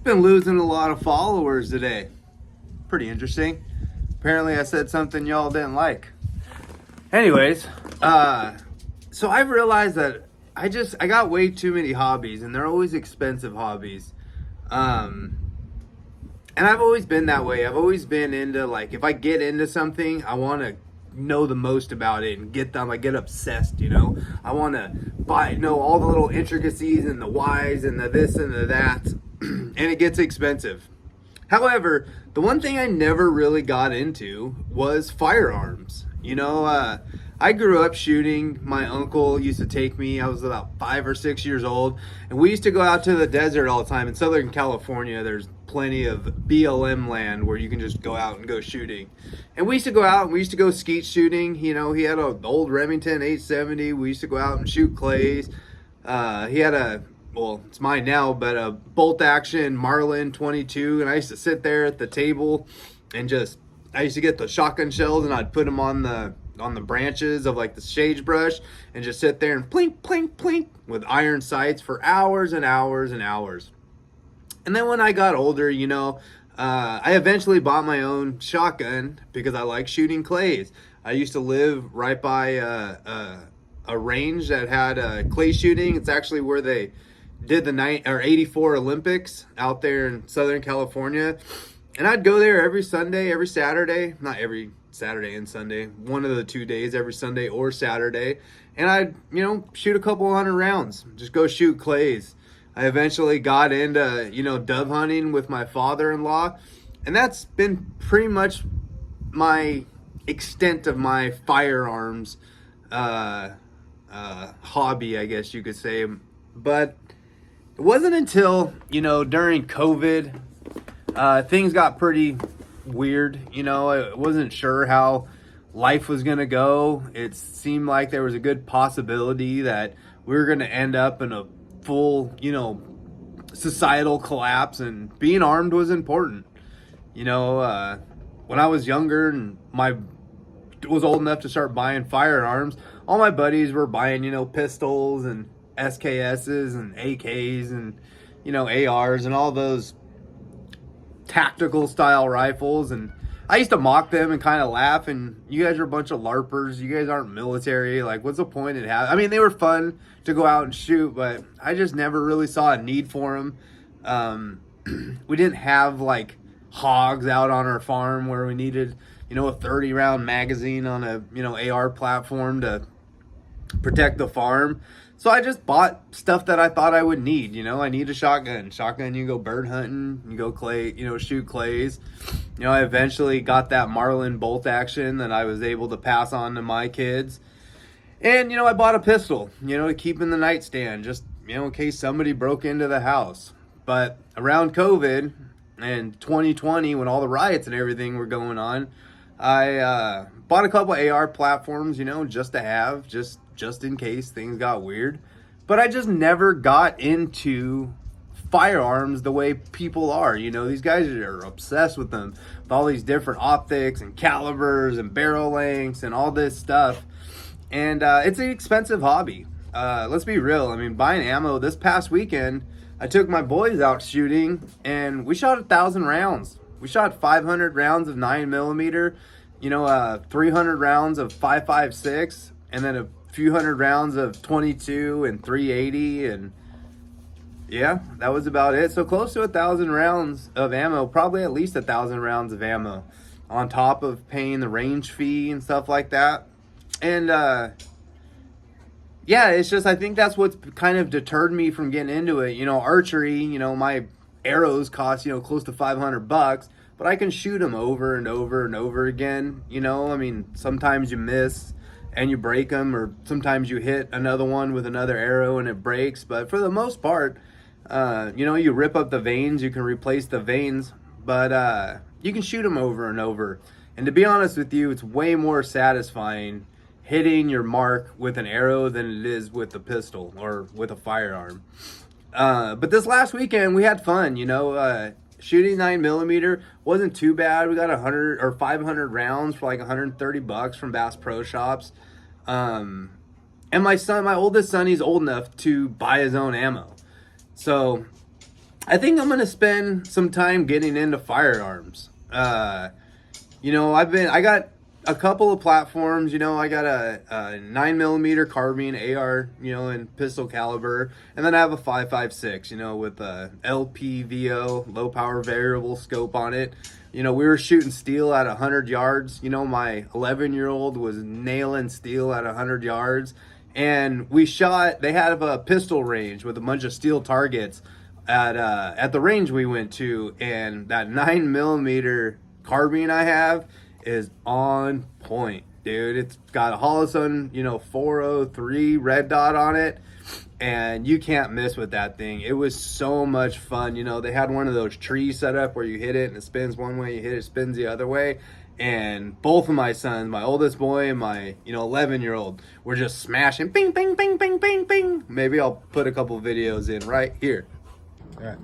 Been losing a lot of followers today. Pretty interesting. Apparently, I said something y'all didn't like. Anyways, so I've realized that I got way too many hobbies, and they're always expensive hobbies. Um, and I've always been that way. I've always been into, like, if I get into something, I want to know the most about it and get them. I get obsessed, you know. I want to know all the little intricacies and the whys and the this and the that, and it gets expensive. However, the one thing I never really got into was firearms. I grew up shooting. My uncle used to take me. I was about 5 or 6 years old, and we used to go out to the desert all the time. In Southern California, there's plenty of BLM land where you can just go out and go shooting. And we used to go out and we used to go skeet shooting. He had an old Remington 870. We used to go out and shoot clays. He had it's mine now, but a bolt action Marlin 22. And I used to sit there at the table and I used to get the shotgun shells and I'd put them on the branches of like the sagebrush and just sit there and plink, plink, plink with iron sights for hours and hours and hours. And then when I got older, I eventually bought my own shotgun because I like shooting clays. I used to live right by a range that had clay shooting. It's actually where they did the 84 Olympics out there in Southern California. And I'd go there every Sunday, every Saturday, not every Saturday and Sunday, one of the 2 days, every Sunday or Saturday. And I'd, shoot a couple hundred rounds, just go shoot clays. I eventually got into, dove hunting with my father-in-law. And that's been pretty much my extent of my firearms hobby, I guess you could say. But it wasn't until, during COVID, things got pretty weird. I wasn't sure how life was going to go. It seemed like there was a good possibility that we were going to end up in a full, societal collapse, and being armed was important. When I was younger and was old enough to start buying firearms, all my buddies were buying, pistols and SKSs and AKs and, ARs and all those tactical style rifles. And I used to mock them and kind of laugh, and you guys are a bunch of LARPers. You guys aren't military. Like, what's the point in having? I mean, they were fun to go out and shoot, but I just never really saw a need for them. We didn't have like hogs out on our farm where we needed, a 30 round magazine on a, AR platform to protect the farm. So I just bought stuff that I thought I would need. I need a shotgun. Shotgun, you go bird hunting, you go shoot clays. I eventually got that Marlin bolt action that I was able to pass on to my kids. And, I bought a pistol, to keep in the nightstand, just, in case somebody broke into the house. But around COVID and 2020, when all the riots and everything were going on, I bought a couple AR platforms, just to have, just in case things got weird. But I just never got into firearms the way people are. These guys are obsessed with them, with all these different optics and calibers and barrel lengths and all this stuff. And it's an expensive hobby. Let's be real. I mean, buying ammo this past weekend, I took my boys out shooting and we shot 1,000 rounds. We shot 500 rounds of 9mm, 300 rounds of 5.56, and then a few hundred rounds of 22 and 380, and yeah, that was about it. So close to 1,000 rounds of ammo, probably at least 1,000 rounds of ammo, on top of paying the range fee and stuff like that. And yeah, it's just, I think that's what's kind of deterred me from getting into it. Archery, my arrows cost, close to $500, but I can shoot them over and over and over again. I mean, sometimes you miss and you break them, or sometimes you hit another one with another arrow and it breaks. But for the most part, you rip up the veins, you can replace the veins, but you can shoot them over and over. And to be honest with you, it's way more satisfying hitting your mark with an arrow than it is with a pistol or with a firearm. But this last weekend we had fun, shooting 9mm wasn't too bad. We got 100 or 500 rounds for like $130 from Bass Pro Shops. And my oldest son, he's old enough to buy his own ammo. So I think I'm gonna spend some time getting into firearms. I got a couple of platforms. I got a 9 millimeter carbine AR, in pistol caliber, and then I have a 5.56, with a LPVO, low power variable scope on it. We were shooting steel at 100 yards. My 11-year-old was nailing steel at 100 yards, and they had a pistol range with a bunch of steel targets at the range we went to, and that 9 millimeter carbine I have is on point, dude. It's got a Holosun, 403 red dot on it, and you can't miss with that thing. It was so much fun. They had one of those trees set up where you hit it and it spins one way, you hit it, spins the other way. And both of my sons, my oldest boy and my 11-year-old, were just smashing, bing, bing, bing, bing, bing, bing. Maybe I'll put a couple videos in right here. All right.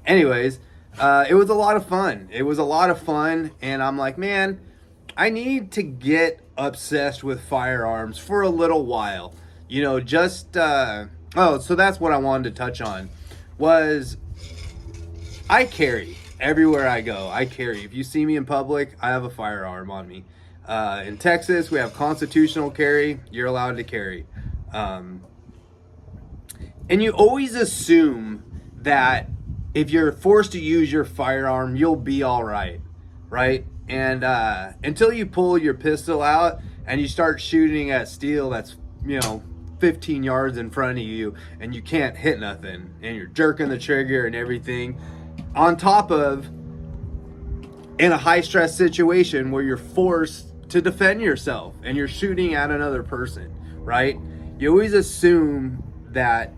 Anyways, it was a lot of fun. And I'm like, man, I need to get obsessed with firearms for a little while. So that's what I wanted to touch on was I carry everywhere I go. I carry. If you see me in public, I have a firearm on me. In Texas, we have constitutional carry. You're allowed to carry. And you always assume that if you're forced to use your firearm, you'll be all right, right? And until you pull your pistol out and you start shooting at steel that's 15 yards in front of you and you can't hit nothing and you're jerking the trigger and everything, on top of in a high stress situation where you're forced to defend yourself and you're shooting at another person, right? You always assume that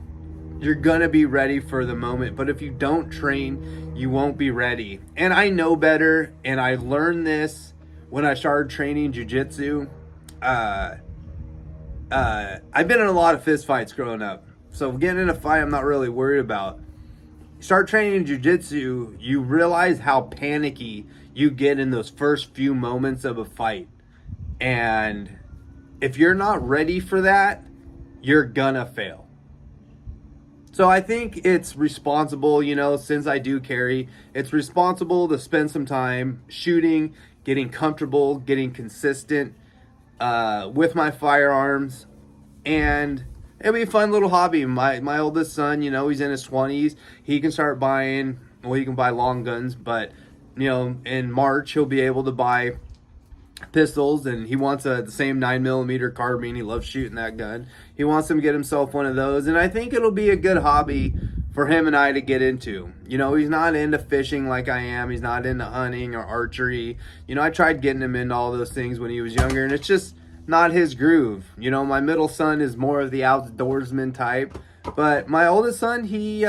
you're gonna be ready for the moment, but if you don't train, you won't be ready. And I know better, and I learned this when I started training jiu-jitsu. I've been in a lot of fist fights growing up, so getting in a fight I'm not really worried about. Start training jiu-jitsu, you realize how panicky you get in those first few moments of a fight. And if you're not ready for that, you're gonna fail. So I think it's responsible, since I do carry, it's responsible to spend some time shooting, getting comfortable, getting consistent with my firearms, and it'll be a fun little hobby. My oldest son, he's in his 20s. He can start buying, he can buy long guns, but, in March he'll be able to buy pistols, and he wants the same 9 millimeter carbine. He loves shooting that gun. He wants to get himself one of those, and I think it'll be a good hobby for him and I to get into. He's not into fishing like I am. He's not into hunting or archery. I tried getting him into all those things when he was younger, and it's just not his groove. My middle son is more of the outdoorsman type, but my oldest son, he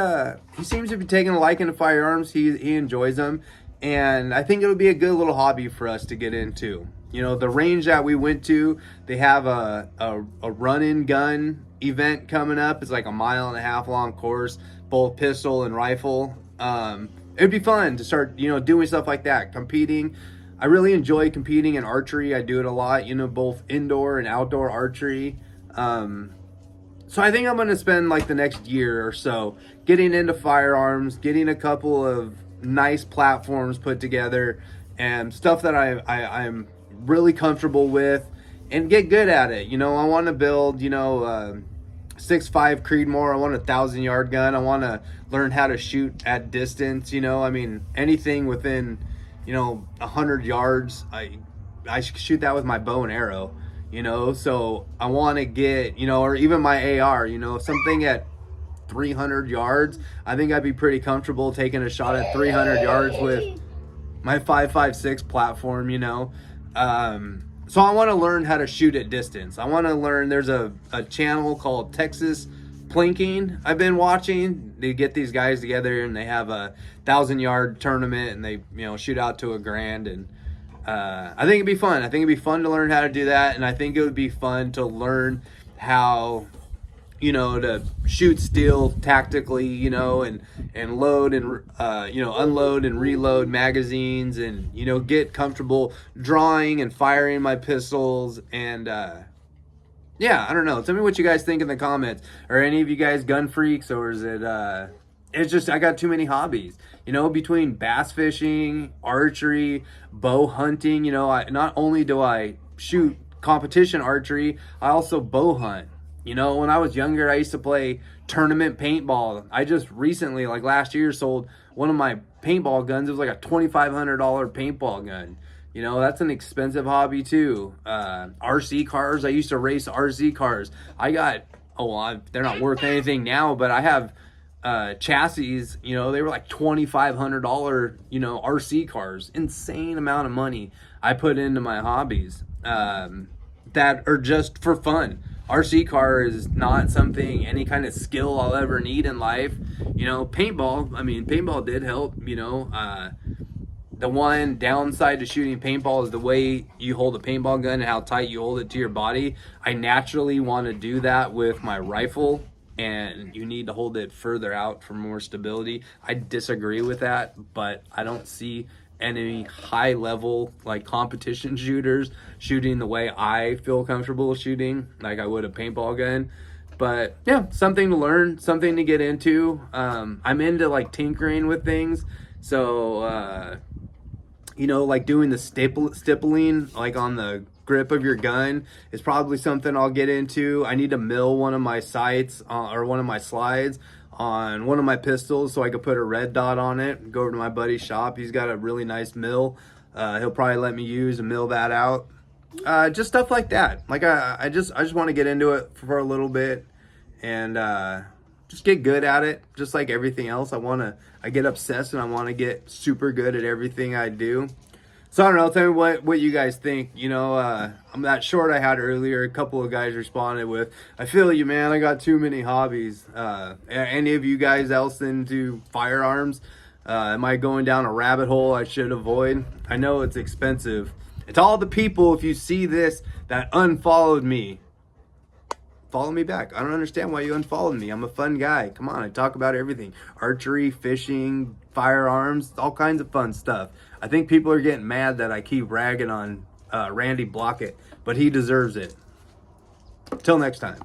seems to be taking a liking to firearms. He enjoys them, and I think it'll be a good little hobby for us to get into. The range that we went to, they have a run-in gun event coming up. It's like a 1.5 mile long course, both pistol and rifle. It'd be fun to start, doing stuff like that, competing. I really enjoy competing in archery. I do it a lot, both indoor and outdoor archery. So I think I'm going to spend like the next year or so getting into firearms, getting a couple of nice platforms put together and stuff that I'm really comfortable with, and get good at it. You know, I want to build, 6.5 Creedmoor. I want a 1,000-yard gun. I want to learn how to shoot at distance. You know, I mean, anything within, 100 yards, I shoot that with my bow and arrow. You know, so I want to get, or even my AR, something at 300 yards. I think I'd be pretty comfortable taking a shot at 300 yards with my 5.56 platform, So I want to learn how to shoot at distance. I want to learn, there's a channel called Texas Plinking I've been watching. They get these guys together and they have a 1,000-yard tournament and they, shoot out to $1,000. And I think it'd be fun. I think it'd be fun to learn how to do that. And I think it would be fun to learn how, to shoot steel tactically, and load and, unload and reload magazines and, get comfortable drawing and firing my pistols. And, yeah, I don't know. Tell me what you guys think in the comments. Are any of you guys gun freaks, or is it, it's just, I got too many hobbies, between bass fishing, archery, bow hunting. Not only do I shoot competition archery, I also bow hunt. When I was younger, I used to play tournament paintball. I just recently, like last year, sold one of my paintball guns. It was like a $2,500 paintball gun. That's an expensive hobby too. RC cars. I used to race RC cars. They're not worth anything now, but I have chassis, they were like $2,500, RC cars. Insane amount of money I put into my hobbies that are just for fun. RC car is not something, any kind of skill I'll ever need in life. Paintball did help. The one downside to shooting paintball is the way you hold a paintball gun and how tight you hold it to your body. I naturally want to do that with my rifle, and you need to hold it further out for more stability. I disagree with that, but I don't see any high level like competition shooters shooting the way I feel comfortable shooting, like I would a paintball gun. But yeah, something to learn, something to get into. I'm into like tinkering with things, so like doing the stippling like on the grip of your gun is probably something I'll get into. I need to mill one of my sights or one of my slides on one of my pistols so I could put a red dot on it. Go over to my buddy's shop. He's got a really nice mill. He'll probably let me use and mill that out. Just stuff like that. Like I just want to get into it for a little bit and just get good at it. Just like everything else, I get obsessed and I want to get super good at everything I do. So I don't know, tell me what you guys think. That short I had earlier, a couple of guys responded with, I feel you, man, I got too many hobbies. Any of you guys else into firearms? Am I going down a rabbit hole I should avoid? I know it's expensive. It's all the people, if you see this, that unfollowed me. Follow me back. I don't understand why you unfollowed me. I'm a fun guy. Come on, I talk about everything. Archery, fishing, firearms, all kinds of fun stuff. I think people are getting mad that I keep ragging on Randy Blockett, but he deserves it. Till next time.